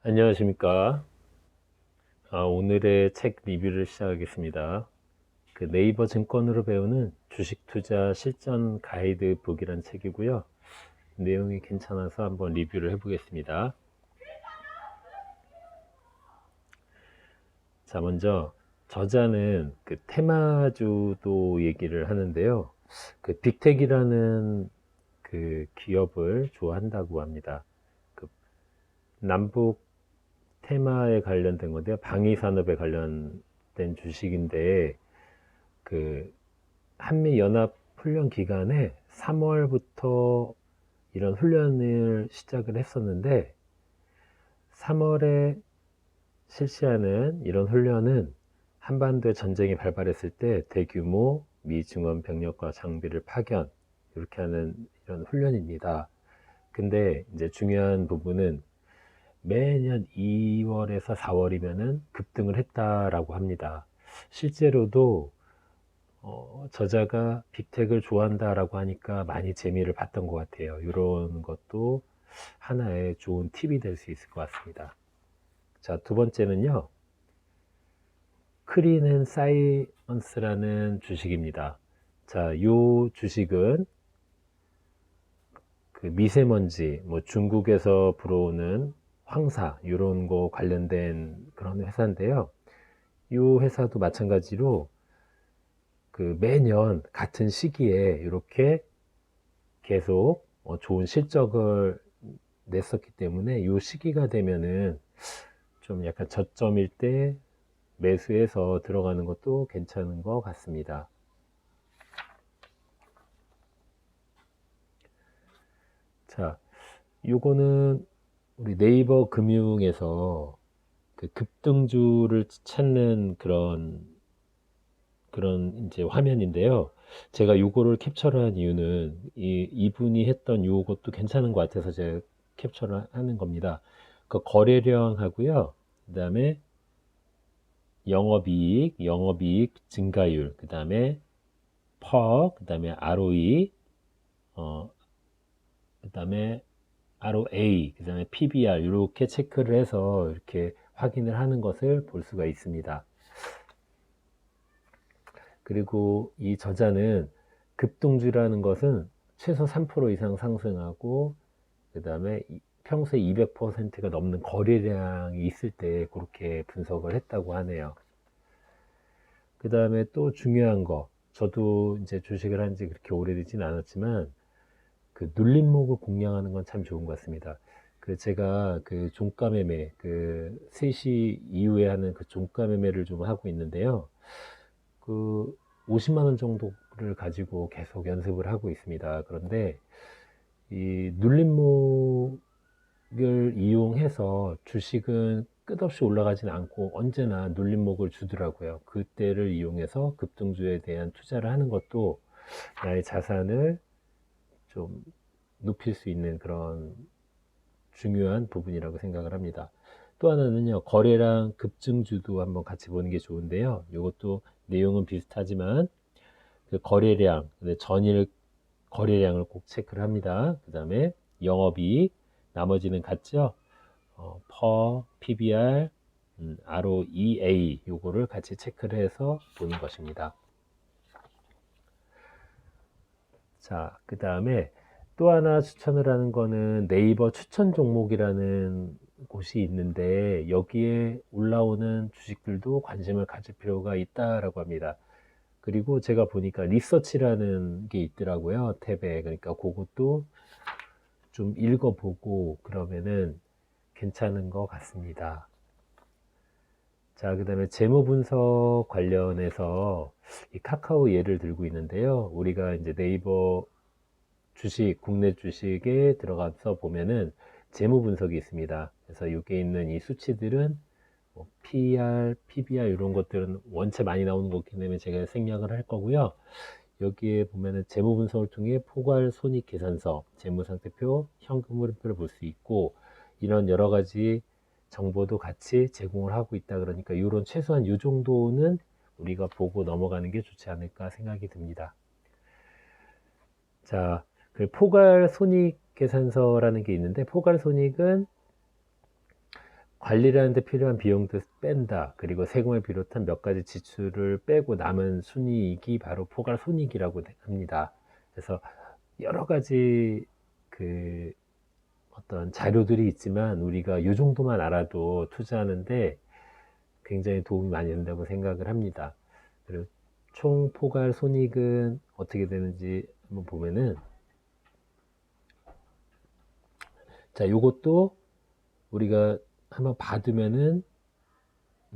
안녕하십니까. 오늘의 책 리뷰를 시작하겠습니다. 그 네이버 증권으로 배우는 주식 투자 실전 가이드북이란 책이고요. 내용이 괜찮아서 한번 리뷰를 해보겠습니다. 자, 먼저 저자는 그 테마주도 얘기를 하는데요. 그 빅텍이라는 그 기업을 좋아한다고 합니다. 그 남북 테마에 관련된 건데요. 방위산업에 관련된 주식인데 그 한미연합 훈련 기간에 3월부터 이런 훈련을 시작을 했었는데 3월에 실시하는 이런 훈련은 한반도에 전쟁이 발발했을 때 대규모 미 증원 병력과 장비를 파견 이렇게 하는 이런 훈련입니다. 근데 이제 중요한 부분은 매년 2월에서 4월이면은 급등을 했다라고 합니다. 실제로도 저자가 빅텍을 좋아한다라고 하니까 많이 재미를 봤던 것 같아요. 이런 것도 하나의 좋은 팁이 될 수 있을 것 같습니다. 자, 두 번째는요. 크린앤사이언스라는 주식입니다. 자, 이 주식은 그 미세먼지, 뭐 중국에서 불어오는 황사 이런 거 관련된 그런 회사인데요. 이 회사도 마찬가지로 그 매년 같은 시기에 이렇게 계속 좋은 실적을 냈었기 때문에 이 시기가 되면은 좀 약간 저점일 때 매수해서 들어가는 것도 괜찮은 것 같습니다. 자, 요거는 우리 네이버 금융에서 그 급등주를 찾는 그런 이제 화면인데요. 제가 요거를 캡처를 한 이유는 이분이 했던 요것도 괜찮은 것 같아서 제가 캡처를 하는 겁니다. 그 거래량 하고요. 그 다음에 영업이익 증가율, 그 다음에 그 다음에 ROE, 그 다음에 ROA, 그 다음에 PBR 이렇게 체크를 해서 이렇게 확인을 하는 것을 볼 수가 있습니다. 그리고 이 저자는 급등주라는 것은 최소 3% 이상 상승하고 그 다음에 평소에 200%가 넘는 거래량이 있을 때 그렇게 분석을 했다고 하네요. 그 다음에 또 중요한 거, 저도 이제 주식을 한 지 그렇게 오래되진 않았지만 그 눌림목을 공략하는 건 참 좋은 것 같습니다. 그 제가 그 종가 매매 그 3시 이후에 하는 그 종가 매매를 좀 하고 있는데요. 그 50만 원 정도를 가지고 계속 연습을 하고 있습니다. 그런데 이 눌림목을 이용해서 주식은 끝없이 올라가진 않고 언제나 눌림목을 주더라고요. 그때를 이용해서 급등주에 대한 투자를 하는 것도 나의 자산을 좀 높일 수 있는 그런 중요한 부분이라고 생각을 합니다. 또 하나는요, 거래량 급증주도 한번 같이 보는 게 좋은데요. 이것도 내용은 비슷하지만 그 거래량, 전일 거래량을 꼭 체크를 합니다. 그 다음에 영업이익, 나머지는 같죠? PBR, ROEA 요거를 같이 체크를 해서 보는 것입니다. 자, 그 다음에 또 하나 추천을 하는 거는 네이버 추천 종목이라는 곳이 있는데 여기에 올라오는 주식들도 관심을 가질 필요가 있다라고 합니다. 그리고 제가 보니까 리서치라는 게 있더라고요. 탭에. 그러니까 그것도 좀 읽어보고 그러면은 괜찮은 것 같습니다. 자, 그 다음에 재무 분석 관련해서 이 카카오 예를 들고 있는데요. 우리가 이제 네이버 주식, 국내 주식에 들어가서 보면은 재무 분석이 있습니다. 그래서 여기에 있는 이 수치들은 뭐 PER, PBR 이런 것들은 원체 많이 나오는 거기 때문에 제가 생략을 할 거고요. 여기에 보면은 재무 분석을 통해 포괄 손익 계산서, 재무 상태표, 현금 흐름표를 볼 수 있고 이런 여러 가지 정보도 같이 제공을 하고 있다 그러니까 이런 최소한 이 정도는 우리가 보고 넘어가는 게 좋지 않을까 생각이 듭니다. 자, 그 포괄 손익 계산서라는 게 있는데 포괄 손익은 관리를 하는데 필요한 비용도 뺀다. 그리고 세금을 비롯한 몇 가지 지출을 빼고 남은 순이익이 바로 포괄 손익이라고 합니다. 그래서 여러 가지 그 어떤 자료들이 있지만 우리가 이 정도만 알아도 투자하는데 굉장히 도움이 많이 된다고 생각을 합니다. 그리고 총 포괄 손익은 어떻게 되는지 한번 보면은, 자, 요것도 우리가 한번 봐두면은,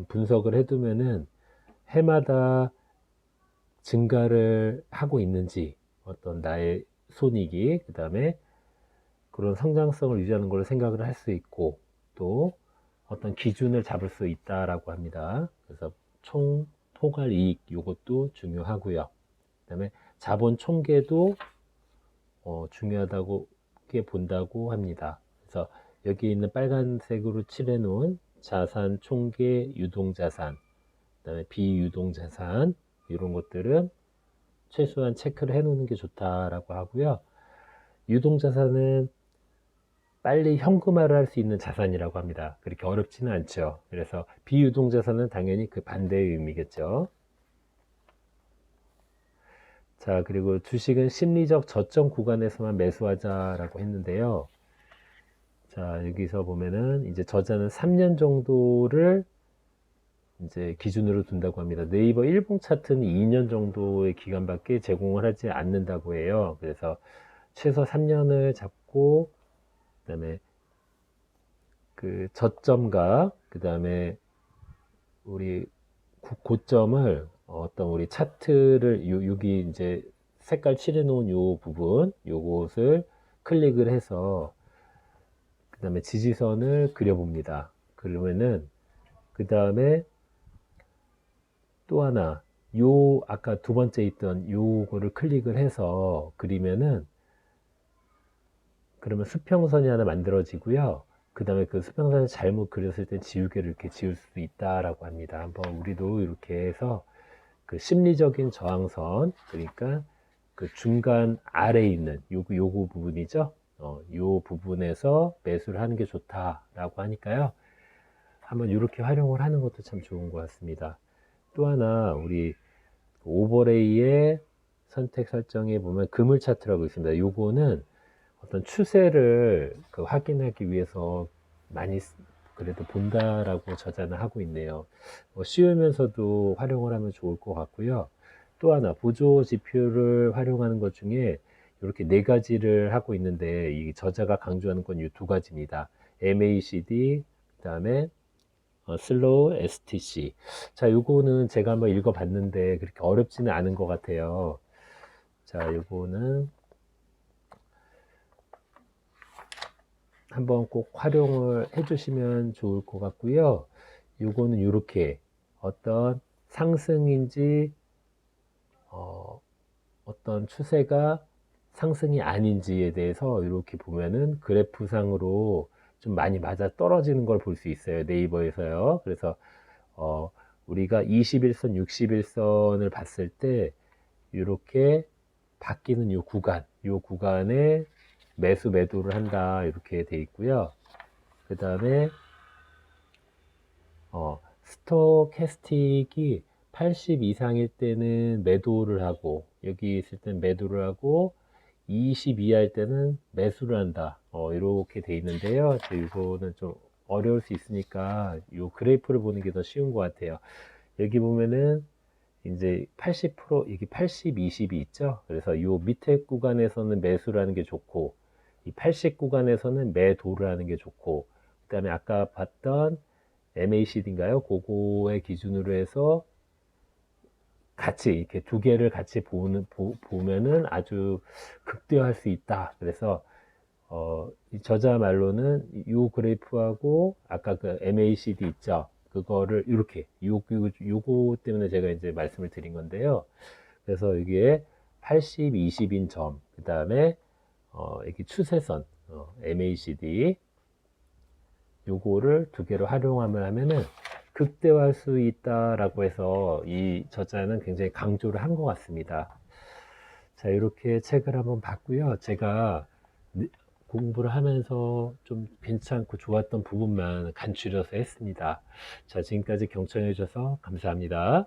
분석을 해두면은 해마다 증가를 하고 있는지, 어떤 나의 손익이, 그 다음에 그런 성장성을 유지하는 걸 생각을 할 수 있고, 또 어떤 기준을 잡을 수 있다라고 합니다. 그래서 총 포괄 이익, 요것도 중요하고요. 그 다음에 자본 총계도 중요하다고 본다고 합니다. 그래서 여기 있는 빨간색으로 칠해 놓은 자산 총계, 유동자산, 그 다음에 비유동자산, 이런 것들은 최소한 체크를 해 놓는 게 좋다라고 하고요. 유동자산은 빨리 현금화를 할 수 있는 자산이라고 합니다. 그렇게 어렵지는 않죠. 그래서 비유동자산은 당연히 그 반대의 의미겠죠. 자, 그리고 주식은 심리적 저점 구간에서만 매수하자라고 했는데요. 자, 여기서 보면은 이제 저자는 3년 정도를 이제 기준으로 둔다고 합니다. 네이버 일봉 차트는 2년 정도의 기간밖에 제공을 하지 않는다고 해요. 그래서 최소 3년을 잡고, 그다음에 그 저점과 그다음에 우리 고점을 어떤 우리 차트를 여기 이제 색깔 칠해 놓은 요 부분, 요것을 클릭을 해서 그 다음에 지지선을 그려봅니다. 그러면은 그 다음에 또 하나, 요 아까 두 번째 있던 요거를 클릭을 해서 그리면은, 그러면 수평선이 하나 만들어지고요. 그 다음에 그 수평선을 잘못 그렸을 때 지우개를 이렇게 지울 수 있다라고 합니다. 한번 우리도 이렇게 해서 그 심리적인 저항선, 그러니까 그 중간 아래에 있는 요거 부분이죠. 요 부분에서 매수를 하는 게 좋다라고 하니까요. 한번 이렇게 활용을 하는 것도 참 좋은 것 같습니다. 또 하나, 우리 오버레이의 선택 설정에 보면 그물 차트라고 있습니다. 요거는 어떤 추세를 확인하기 위해서 많이 그래도 본다라고 저자는 하고 있네요. 쉬우면서도 활용을 하면 좋을 것 같고요. 또 하나, 보조 지표를 활용하는 것 중에 이렇게 네 가지를 하고 있는데, 이 저자가 강조하는 건 이 두 가지입니다. MACD, 그 다음에 슬로우 STC. 자, 요거는 제가 한번 읽어봤는데 그렇게 어렵지는 않은 것 같아요. 자, 요거는 한번 꼭 활용을 해주시면 좋을 것 같고요. 요거는 이렇게 어떤 상승인지 어떤 추세가 상승이 아닌지에 대해서 이렇게 보면은 그래프상으로 좀 많이 맞아 떨어지는 걸 볼 수 있어요. 네이버에서요. 그래서 우리가 21선, 61선을 봤을 때 이렇게 바뀌는 요 구간에 매수 매도를 한다 이렇게 돼 있고요. 그 다음에 스토캐스틱이 80 이상일 때는 매도를 하고, 여기 있을 때는 매도를 하고, 20 이하일 때는 매수를 한다. 이렇게 돼 있는데요. 이거는 좀 어려울 수 있으니까 요 그래프를 보는 게 더 쉬운 것 같아요. 여기 보면은 이제 80%, 여기 80, 20이 있죠. 그래서 요 밑에 구간에서는 매수를 하는 게 좋고, 이 80 구간에서는 매도를 하는 게 좋고, 그 다음에 아까 봤던 MACD인가요? 그거의 기준으로 해서 같이 이렇게 두 개를 같이 보면은 아주 극대화할 수 있다. 그래서 이 저자 말로는 이 그래프하고 아까 그 MACD 있죠. 그거를 이렇게 요거 때문에 제가 이제 말씀을 드린 건데요. 그래서 여기에 80, 20인 점, 그 다음에 이렇게 추세선 MACD 요거를 두 개로 활용하면 하면은 극대화할 수 있다라고 해서 이 저자는 굉장히 강조를 한 것 같습니다. 자, 이렇게 책을 한번 봤고요. 제가 공부를 하면서 좀 괜찮고 좋았던 부분만 간추려서 했습니다. 자, 지금까지 경청해 주셔서 감사합니다.